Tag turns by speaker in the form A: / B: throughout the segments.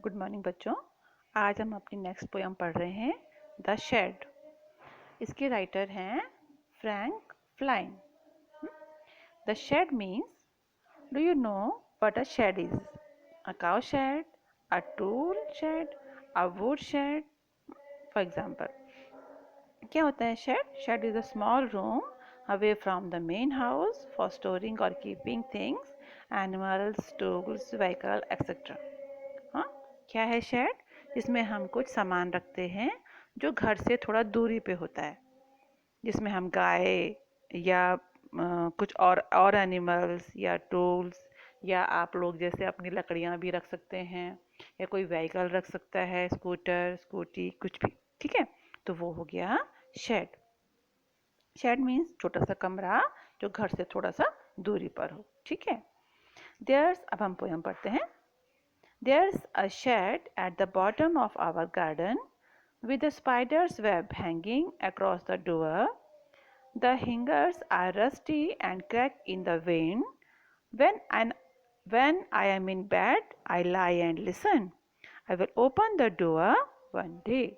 A: Good morning बच्चों। आज हम अपनी नेक्स्ट पोयम पढ़ रहे हैं द शेड। इसके राइटर हैं Frank Flynn. The shed means, do you know what a shed is? A cow shed, a tool shed, a wood shed. For example, क्या होता है shed? Shed is a small room away from the main house for storing और keeping things, animals, tools, vehicle etcetera. हाँ, क्या है shade? जिसमें हम कुछ सामान रखते हैं जो घर से थोड़ा दूरी पे होता है, जिसमें हम गाय या कुछ और एनिमल्स या टूल्स, या आप लोग जैसे अपनी लकड़ियाँ भी रख सकते हैं, या कोई व्हीकल रख सकता है, स्कूटर, स्कूटी, कुछ भी। ठीक है, तो वो हो गया शेड। शेड मीन्स छोटा सा कमरा जो घर से थोड़ा सा दूरी पर हो। ठीक है, देयर्स, अब हम पोयम पढ़ते हैं। There's a shed at the bottom of our garden with a spider's web hanging across the door. The hingers are rusty and crack in the wind. When, an, when I am in bed, I lie and listen. I will open the door one day.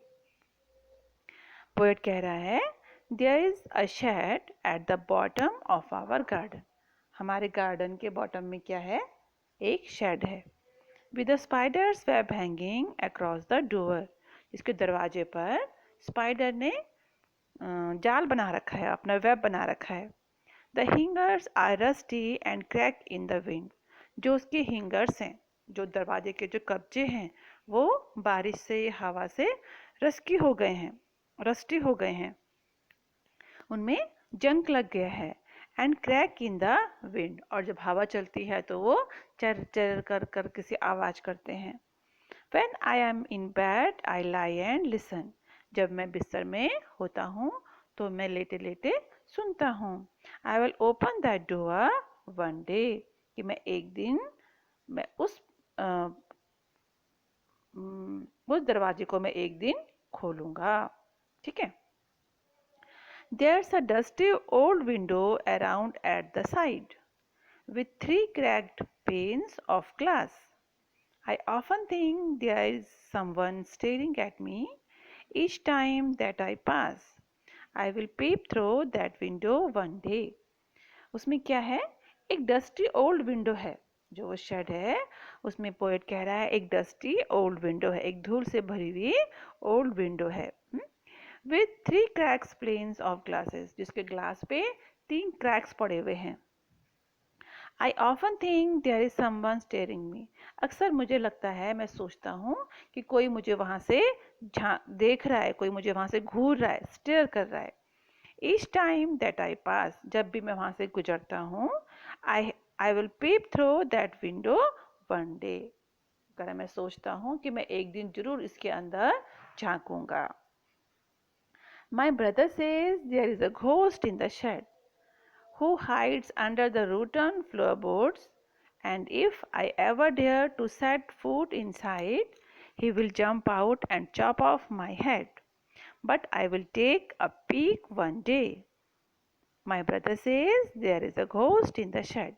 A: Poet कह रहा है, There is a shed at the bottom of our garden. हमारे garden के bottom में क्या है? एक shade है। With a spider's web hanging across the door. इसके दरवाजे पर स्पाइडर ने जाल बना रखा है, अपना वेब बना रखा है। The hingers are rusty and crack in the wind. जो उसके हिंगर्स हैं, जो दरवाजे के जो कब्जे हैं, वो बारिश से, हवा से रस्की हो गए हैं, रस्टी हो गए हैं, उनमें जंग लग गया है। And crack in the wind, और जब हवा चलती है तो वो चर चर कर कर किसी आवाज करते हैं। When I am in bed, I lie and listen. जब मैं बिस्तर में होता हूँ तो मैं लेटे लेटे सुनता हूँ। I will open that door one day. कि मैं एक दिन मैं उस दरवाजे को मैं एक दिन खोलूंगा। ठीक है। There's a dusty old window around at the side with three cracked panes of glass. I often think there is someone staring at me each time that I pass. I will peep through that window one day. उसमें क्या है? एक dusty old window है। जो वो shade है उसमें poet कह रहा है एक डस्टी ओल्ड विंडो है, एक धूल से भरी हुई ओल्ड विंडो है। With three cracks planes of glasses, जिसके ग्लास पे तीन क्रैक्स पड़े हुए हैं। I often think there is someone staring me. अक्सर मुझे लगता है, मैं सोचता हूँ कि कोई मुझे वहाँ से देख रहा है, कोई मुझे वहाँ से घूर रहा है, स्टेयर कर रहा है। Each time that I pass, जब भी मैं वहाँ से गुजरता हूँ, I I will peep through that window one day. अगर मैं सोचता हूँ कि मैं एक दिन जरूर इसके अंदर झांकूंगा। My brother says there is a ghost in the shed who hides under the rotten floorboards, and if I ever dare to set foot inside, he will jump out and chop off my head. But I will take a peek one day. My brother says there is a ghost in the shed.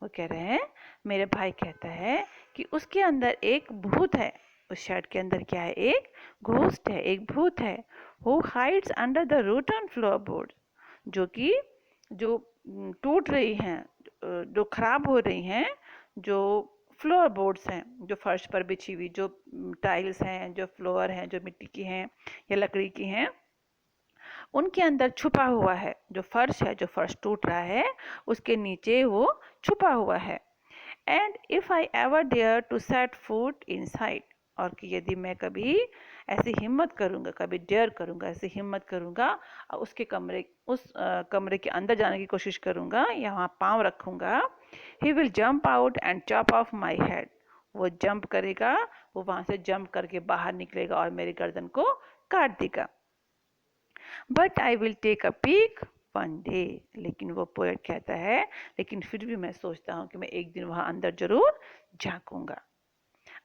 A: वो कह रहे हैं, मेरे भाई कहता है कि उसके अंदर एक भूत है। उस शेड के अंदर क्या है? एक घोस्ट है, एक भूत है। Who hides under the rotten floorboards, जो कि जो टूट रही हैं, जो खराब हो रही हैं, जो फ्लोर बोर्ड्स हैं, जो फर्श पर बिछी हुई जो टाइल्स हैं, जो फ्लोर हैं, जो मिट्टी की हैं या लकड़ी की हैं, उनके अंदर छुपा हुआ है। जो फर्श है, जो फर्श टूट रहा है, उसके नीचे वो छुपा हुआ है। And if I ever dare to set foot inside, और कि यदि मैं कभी ऐसी हिम्मत करूंगा, कभी डेयर करूंगा, ऐसी हिम्मत करूंगा, उसके कमरे के अंदर जाने की कोशिश करूंगा या वहाँ पाँव रखूंगा, he will jump out and chop of my head. वो जंप करेगा, वो वहाँ से जंप करके बाहर निकलेगा और मेरी गर्दन को काट देगा। But I will take a peek one day, लेकिन वो पोएट कहता है, लेकिन फिर भी मैं सोचता हूँ कि मैं एक दिन वहाँ अंदर जरूर झांकूंगा।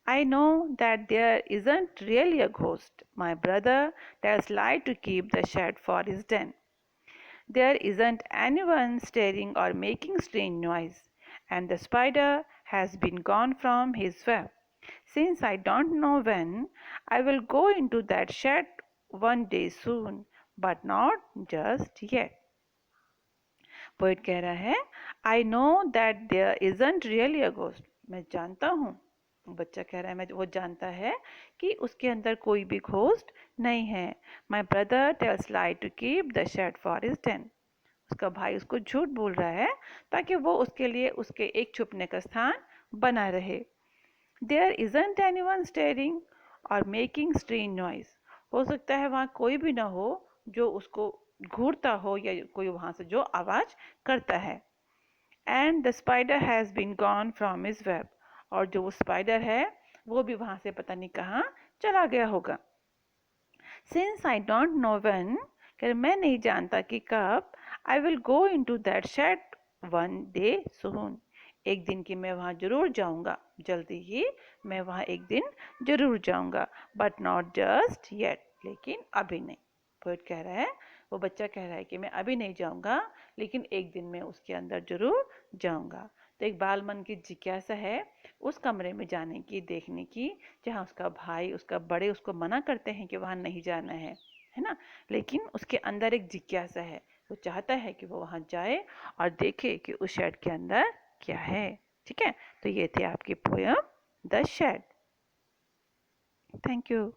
A: I know that there isn't really a ghost. My brother tells lie to keep the shed for his den. There isn't anyone staring or making strange noise, and the spider has been gone from his web. Since I don't know when, I will go into that shed one day soon, but not just yet. Poet कह रहा है, I know that there isn't really a ghost, मैं जानता हूँ, बच्चा कह रहा है मैं, वो जानता है कि उसके अंदर कोई भी घोस्ट नहीं है. My brother tells lie to keep the shed for his den. उसका भाई उसको झूठ बोल रहा है ताकि वो उसके लिए उसके एक छुपने का स्थान बना रहे. देयर इजंट एनीवन स्टेरिंग और मेकिंग स्ट्रेंज नॉइज. हो सकता है वहाँ कोई भी ना हो जो उसको घूरता हो या कोई वहाँ से जो आवाज करता है. And the spider has been gone from his web. और जो वो स्पाइडर है वो भी वहाँ से पता नहीं कहाँ चला गया होगा. Since I don't know when, मैं नहीं जानता कि कब, I will go into that shed one day soon. एक दिन की मैं वहाँ जरूर जाऊंगा, जल्दी ही मैं वहाँ एक दिन जरूर जाऊंगा. बट नॉट जस्ट येट, लेकिन अभी नहीं. पोएट कह रहा है, वो बच्चा कह रहा है कि मैं अभी नहीं जाऊंगा, लेकिन एक दिन मैं उसके अंदर जरूर जाऊंगा. तो एक बाल मन की जिज्ञासा है उस कमरे में जाने की, देखने की, जहाँ उसका भाई, उसका बड़े उसको मना करते हैं कि वहाँ नहीं जाना है ना. लेकिन उसके अंदर एक जिज्ञासा है, वो चाहता है कि वो वहाँ जाए और देखे कि उस शेड के अंदर क्या है. ठीक है, तो ये थे आपकी poem the shed. Thank you.